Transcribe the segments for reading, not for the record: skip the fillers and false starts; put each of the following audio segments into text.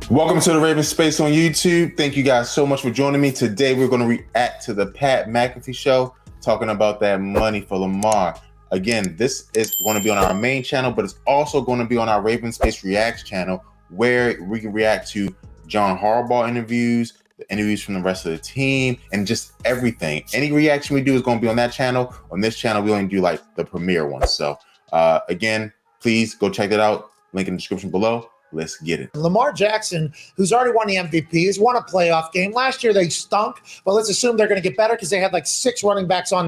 Welcome to the Raven Space on YouTube. Thank you guys so much for joining me. Today we're going to react to the Pat McAfee show, talking about that money for Lamar. Again, this is going to be on our main channel, but it's also going to be on our Raven Space Reacts channel, where we can react to John Harbaugh interviews, the interviews from the rest of the team, and just everything. Any reaction we do is going to be on that channel. On this channel, we only do like the premiere ones. So again, please go check that out. Link in the description below. Let's get it. Lamar Jackson, who's already won the MVP, has won a playoff game. Last year they stunk, but let's assume they're going to get better because they had like 6 running backs on.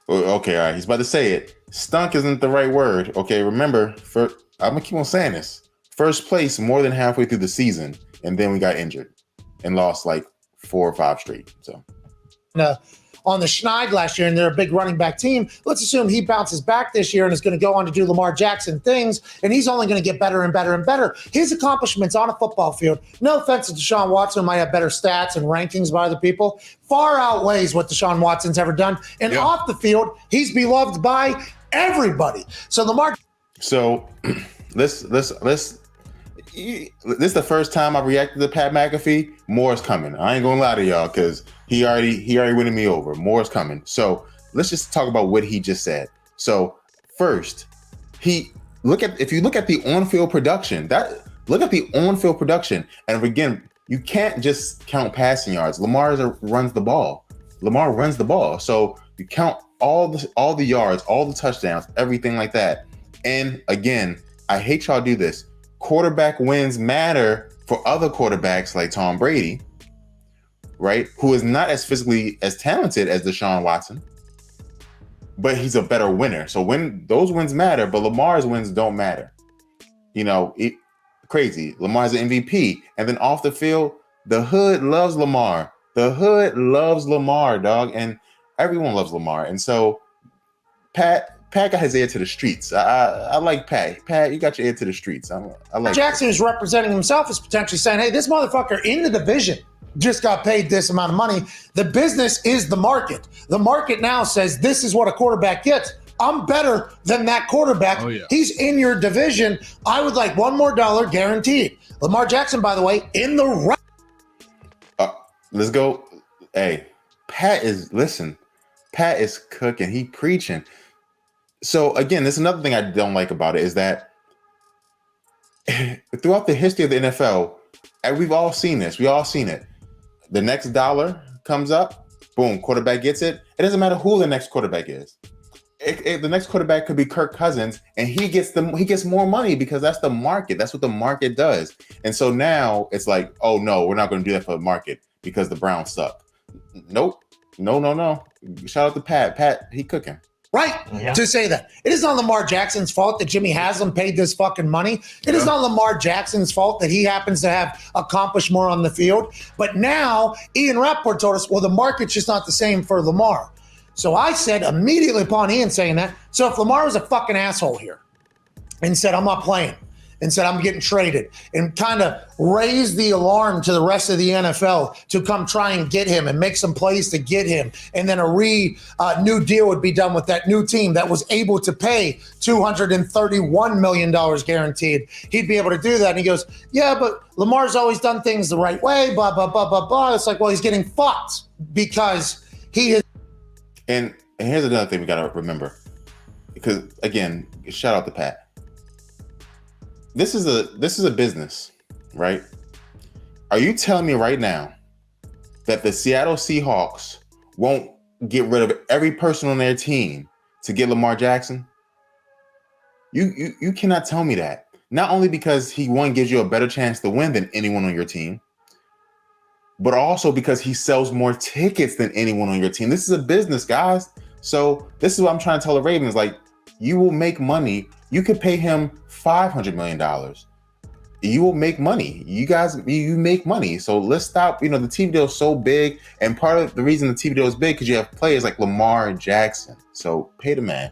Okay, all right. He's about to say it. Stunk isn't the right word. Okay, remember, I'm going to keep on saying this. First place more than halfway through the season, and then we got injured and lost like 4 or 5 straight. So on the Schneid last year, and they're a big running back team. Let's assume he bounces back this year and is going to go on to do Lamar Jackson things, and he's only going to get better and better and better. His accomplishments on a football field, no offense to Deshaun Watson, might have better stats and rankings by other people, far outweighs what Deshaun Watson's ever done. And off the field, he's beloved by everybody. So Lamar. So this is the first time I've reacted to Pat McAfee. More is coming. I ain't gonna lie to y'all because he already winning me over. More is coming. So let's just talk about what he just said. So first, if you look at the on-field production, and again, you can't just count passing yards. Lamar runs the ball. Lamar runs the ball. So you count all the yards, all the touchdowns, everything like that. And again, I hate y'all do this. Quarterback wins matter for other quarterbacks like Tom Brady, right? Who is not as physically as talented as Deshaun Watson, but he's a better winner. So those wins matter, but Lamar's wins don't matter. You know, crazy. Lamar's an MVP. And then off the field, the hood loves Lamar. The hood loves Lamar, dog. And everyone loves Lamar. And so Pat got his ear to the streets. I like Pat. Pat, you got your ear to the streets. I like Jackson is representing himself as potentially saying, hey, this motherfucker in the division just got paid this amount of money. The business is the market. The market now says this is what a quarterback gets. I'm better than that quarterback. Oh, yeah. He's in your division. I would like $1 more guaranteed. Lamar Jackson, by the way, in the right. Let's go. Hey, Pat is cooking. He preaching. So again, there's another thing I don't like about it is that throughout the history of the NFL, and we've all seen this, we all seen it. The next dollar comes up, boom, quarterback gets it. It doesn't matter who the next quarterback is. The next quarterback could be Kirk Cousins, and he gets more money because that's the market. That's what the market does. And so now it's like, oh no, we're not going to do that for the market because the Browns suck. Nope, no. Shout out to Pat. Pat, he cooking. Right, to say that. It is not Lamar Jackson's fault that Jimmy Haslam paid this fucking money. It is not Lamar Jackson's fault that he happens to have accomplished more on the field. But now, Ian Rappaport told us, well, the market's just not the same for Lamar. So I said immediately upon Ian saying that, so if Lamar was a fucking asshole here and said, I'm not playing, and said, I'm getting traded, and kind of raised the alarm to the rest of the NFL to come try and get him and make some plays to get him, and then a new deal would be done with that new team that was able to pay $231 million guaranteed. He'd be able to do that. And he goes, yeah, but Lamar's always done things the right way, blah, blah, blah, blah, blah. It's like, well, he's getting fucked because he is. And here's another thing we got to remember, because again, shout out to Pat. This is a business, right? Are you telling me right now that the Seattle Seahawks won't get rid of every person on their team to get Lamar Jackson? You cannot tell me that. Not only because he gives you a better chance to win than anyone on your team, but also because he sells more tickets than anyone on your team. This is a business, guys. So this is what I'm trying to tell the Ravens. Like, you will make money. You could pay him $500 million. You will make money. You make money. So let's stop. The TV deal is so big. And part of the reason the TV deal is big because you have players like Lamar Jackson. So pay the man.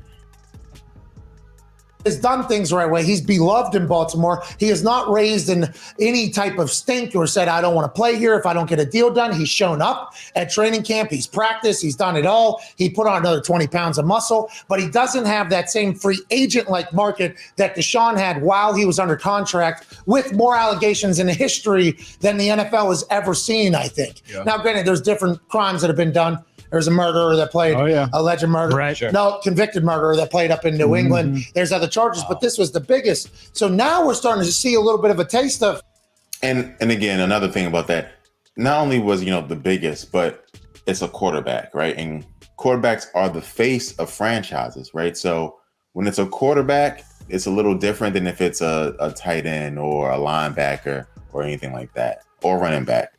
has done things the right way. He's beloved in Baltimore. He is not raised in any type of stink or said, I don't want to play here if I don't get a deal done. He's shown up at training camp. He's practiced. He's done it all. He put on another 20 pounds of muscle, but he doesn't have that same free agent-like market that Deshaun had while he was under contract, with more allegations in the history than the NFL has ever seen, I think. Yeah. Now, granted, there's different crimes that have been done. There's a murderer that played, alleged murderer. Right, sure. No, convicted murderer that played up in New England. There's other charges, but this was the biggest. So now we're starting to see a little bit of a taste of. And again, another thing about that, not only was, the biggest, but it's a quarterback, right? And quarterbacks are the face of franchises, right? So when it's a quarterback, it's a little different than if it's a tight end or a linebacker or anything like that, or running back.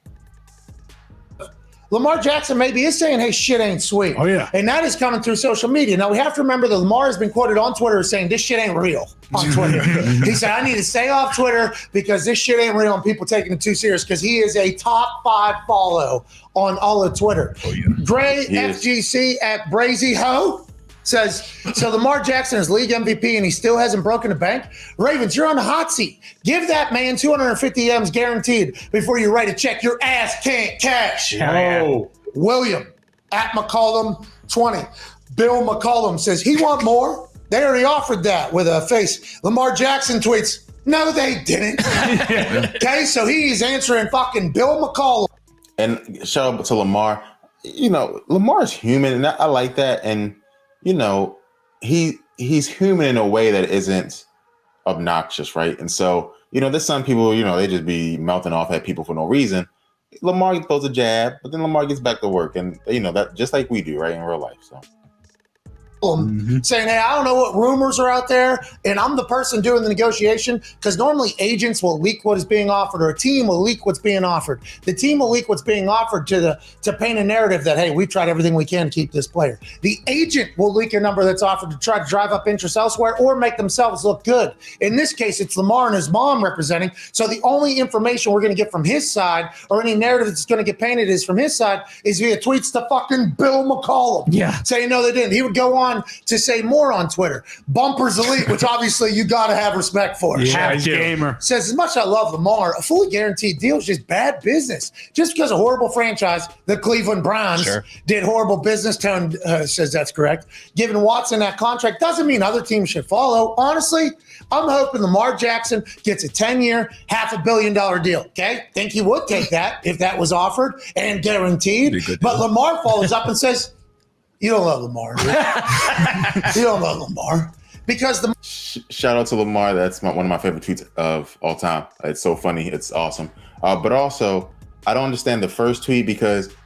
Lamar Jackson maybe is saying, hey, shit ain't sweet. Oh, yeah. And that is coming through social media. Now, we have to remember that Lamar has been quoted on Twitter as saying, this shit ain't real on Twitter. He said, I need to stay off Twitter because this shit ain't real and people taking it too serious, because he is a top 5 follow on all of Twitter. Oh, yeah. Gray FGC at Brazy Ho says, so Lamar Jackson is league MVP and he still hasn't broken the bank? Ravens, you're on the hot seat. Give that man 250 M's guaranteed before you write a check your ass can't cash. Oh, William at McCollum 20. Bill McCollum says he want more. They already offered that with a face. Lamar Jackson tweets, no, they didn't. Okay, so he's answering fucking Bill McCollum. And shout out to Lamar. Lamar's human, and I like that. And he's human in a way that isn't obnoxious, right? And so, there's some people, they just be mouthing off at people for no reason. Lamar throws a jab, but then Lamar gets back to work, and that just like we do, right, in real life. So. Saying, hey, I don't know what rumors are out there, and I'm the person doing the negotiation, because normally agents will leak what is being offered, or a team will leak what's being offered. The team will leak what's being offered to paint a narrative that, hey, we've tried everything we can to keep this player. The agent will leak a number that's offered to try to drive up interest elsewhere or make themselves look good. In this case, it's Lamar and his mom representing, so the only information we're going to get from his side, or any narrative that's going to get painted is from his side, is via tweets to fucking Bill McCollum. Yeah. Saying, no, they didn't. He would go on to say more on Twitter. Bumpers Elite, which obviously you got to have respect for. Yeah, he's a gamer. Says, as much as I love Lamar, a fully guaranteed deal is just bad business. Just because a horrible franchise, the Cleveland Browns, did horrible business, Tone says that's correct. Giving Watson that contract doesn't mean other teams should follow. Honestly, I'm hoping Lamar Jackson gets a 10-year, $500 million deal, okay? Think he would take that if that was offered and guaranteed. But Lamar follows up and says, you don't love Lamar. You don't love Lamar. Because shout out to Lamar. That's one of my favorite tweets of all time. It's so funny. It's awesome. But also, I don't understand the first tweet, because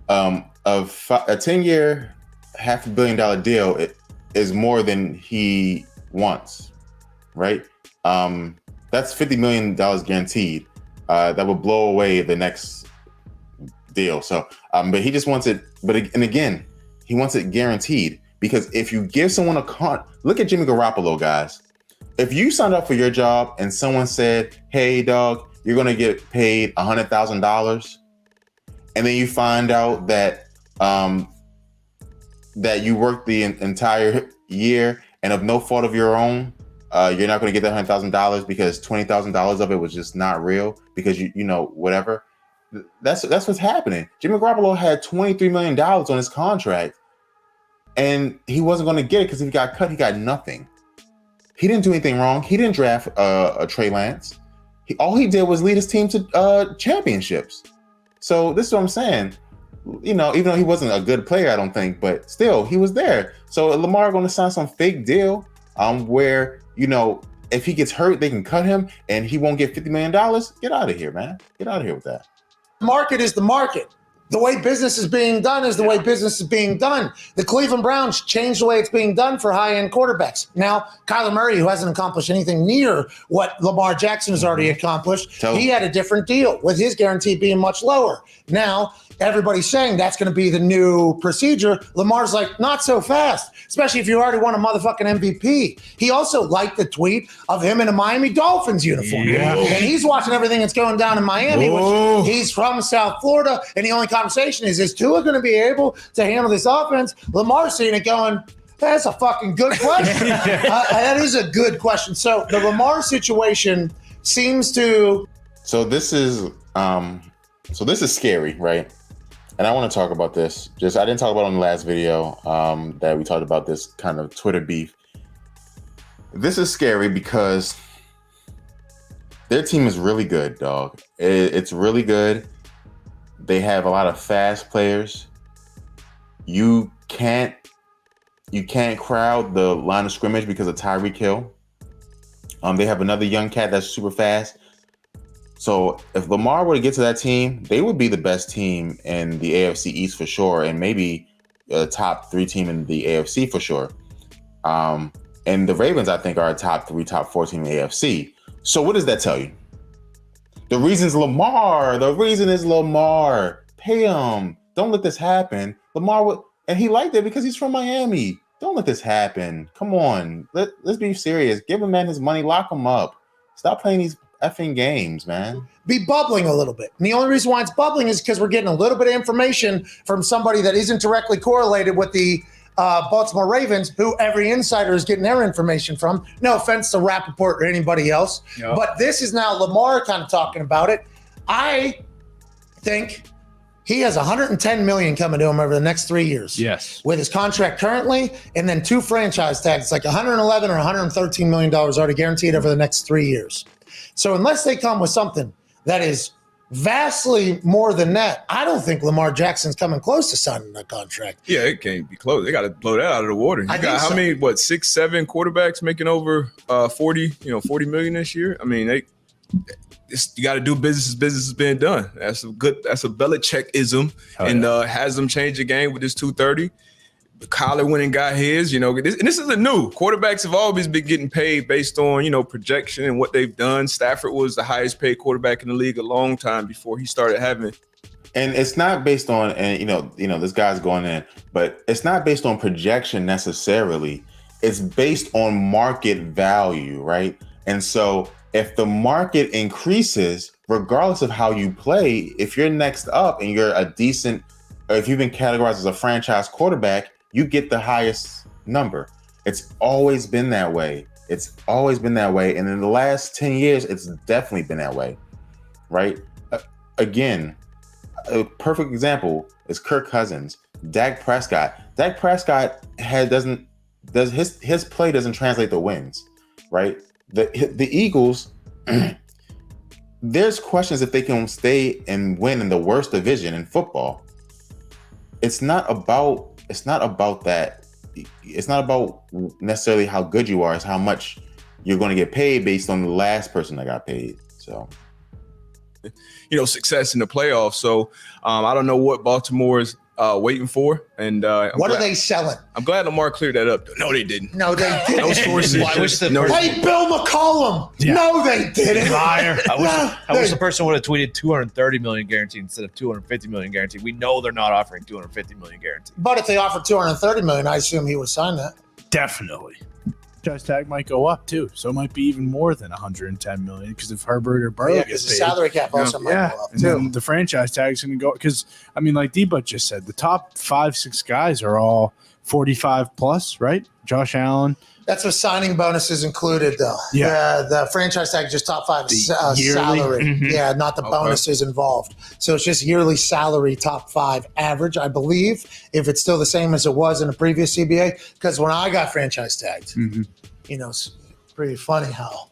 of a 10-year, $500 million deal is more than he wants, right? That's $50 million guaranteed. That would blow away the next deal. So, but he just wants it. And again, he wants it guaranteed, because if you give someone look at Jimmy Garoppolo, guys. If you signed up for your job and someone said, hey, dog, you're going to get paid $100,000, and then you find out that that you worked the entire year and of no fault of your own, you're not going to get that $100,000 because $20,000 of it was just not real, because whatever. That's what's happening. Jimmy Garoppolo had $23 million on his contract, and he wasn't going to get it because if he got cut, he got nothing. He didn't do anything wrong. He didn't draft Trey Lance. All he did was lead his team to championships. So this is what I'm saying. Even though he wasn't a good player, I don't think, but still, he was there. So Lamar going to sign some fake deal where, if he gets hurt, they can cut him and he won't get $50 million. Get out of here, man. Get out of here with that. Market is the market. The way business is being done is the way business is being done. The Cleveland Browns changed the way it's being done for high-end quarterbacks. Now, Kyler Murray, who hasn't accomplished anything near what Lamar Jackson has already accomplished, he had a different deal with his guarantee being much lower. Now, everybody's saying that's going to be the new procedure. Lamar's like, not so fast, especially if you already won a motherfucking MVP. He also liked the tweet of him in a Miami Dolphins uniform. Yeah. And he's watching everything that's going down in Miami, which he's from South Florida, and the only conversation is Tua going to be able to handle this offense? Lamar's seeing it going, That's a fucking good question. That is a good question. So the Lamar situation seems to. So this is scary, right? And I want to talk about this. I didn't talk about it on the last video that we talked about this kind of Twitter beef. This is scary because their team is really good, dog. It's really good. They have a lot of fast players. You can't crowd the line of scrimmage because of Tyreek Hill. They have another young cat that's super fast. So if Lamar were to get to that team, they would be the best team in the AFC East for sure, and maybe a top 3 team in the AFC for sure. And the Ravens, I think, are a top 3, top 4 team in the AFC. So what does that tell you? The reason is Lamar. Pay him. Don't let this happen. And he liked it because he's from Miami. Don't let this happen. Come on. Let's be serious. Give a man his money. Lock him up. Stop playing these effing games, man. Be bubbling a little bit. And the only reason why it's bubbling is because we're getting a little bit of information from somebody that isn't directly correlated with the Baltimore Ravens, who every insider is getting their information from. No offense to Rappaport or anybody else. Yep. But this is now Lamar kind of talking about it. I think he has $110 million coming to him over the next 3 years. Yes. With his contract currently, and then 2 franchise tags, like $111 or $113 million already guaranteed over the next 3 years. So unless they come with something that is vastly more than that, I don't think Lamar Jackson's coming close to signing that contract. Yeah, it can't be close. They got to blow that out of the water. You got how many? 6, 7 quarterbacks making over 40 million this year? I mean, you got to do business as business is being done. That's a Belichick-ism, has them change the game with this 230. Kyler went and got his, and this isn't new. Quarterbacks have always been getting paid based on, projection and what they've done. Stafford was the highest paid quarterback in the league a long time before he started having. And it's not based on, this guy's going in, but it's not based on projection necessarily. It's based on market value, right? And so if the market increases, regardless of how you play, if you're next up and you're a decent, or if you've been categorized as a franchise quarterback, you get the highest number. It's always been that way. And in the last 10 years, it's definitely been that way, right? Again, a perfect example is Kirk Cousins, Dak Prescott. Dak Prescott his play doesn't translate to wins, right? The Eagles, there's questions if they can stay and win in the worst division in football. It's not about that. It's not about necessarily how good you are. It's how much you're going to get paid based on the last person that got paid. So, success in the playoffs. So I don't know what Baltimore is waiting for. And what are they selling? I'm glad Lamar cleared that up. No, they didn't. No, they didn't. No sources. Hey, Bill McCollum. Yeah. No, they didn't. Liar. I wish the person would have tweeted $230 million guaranteed instead of $250 million guaranteed. We know they're not offering $250 million guaranteed. But if they offered $230 million, I assume he would sign that. Definitely. Franchise tag might go up too, so it might be even more than $110 million because if Herbert or Burrow gets the paid, salary cap also might go up and too. Then the franchise tag is going to go because like Deba just said, the top 5-6 guys are all 45 plus, right? Josh Allen. That's with signing bonuses included, though. Yeah, the franchise tag is just top 5 salary. Mm-hmm. Yeah, not the bonuses involved. So it's just yearly salary, top 5 average, I believe, if it's still the same as it was in the previous CBA. Because when I got franchise tagged, it's pretty funny how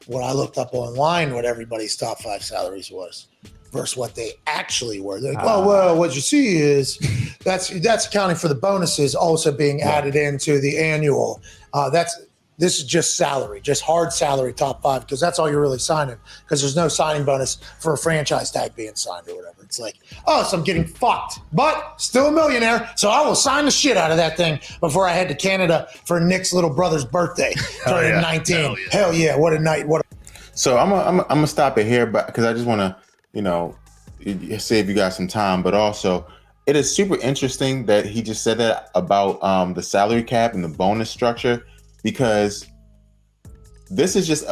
when I looked up online what everybody's top 5 salaries was versus what they actually were. They're like, well, what you see is that's accounting for the bonuses also being added into the annual. This is just salary, just hard salary, top 5, because that's all you're really signing, because there's no signing bonus for a franchise tag being signed or whatever. It's like, so I'm getting fucked, but still a millionaire, so I will sign the shit out of that thing before I head to Canada for Nick's little brother's birthday, turning 19. Hell yeah, what a night. So I'm gonna stop it here, but because I just want to, save you guys some time, but also it is super interesting that he just said that about the salary cap and the bonus structure, because this is just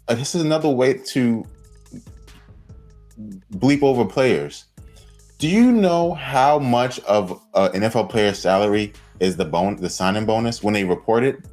this is another way to bleep over players. Do you know how much of an NFL player's salary is the signing bonus when they report it,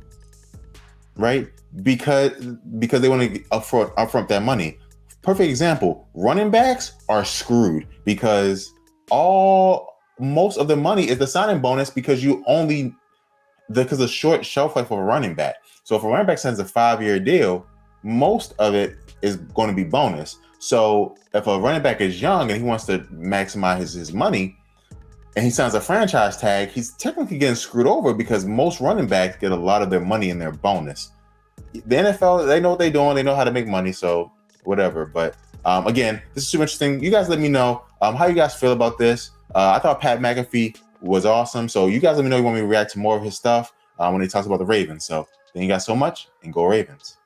right? Because they want to upfront that money. Perfect example: running backs are screwed because most of the money is the signing bonus because the short shelf life of a running back. So if a running back signs a 5-year deal, most of it is going to be bonus. So if a running back is young and he wants to maximize his money and he signs a franchise tag, he's technically getting screwed over because most running backs get a lot of their money in their bonus. The NFL, they know what they're doing. They know how to make money. So whatever. But again, this is super interesting. You guys let me know how you guys feel about this. I thought Pat McAfee was awesome. So you guys let me know you want me to react to more of his stuff when he talks about the Ravens. So thank you guys so much and go Ravens.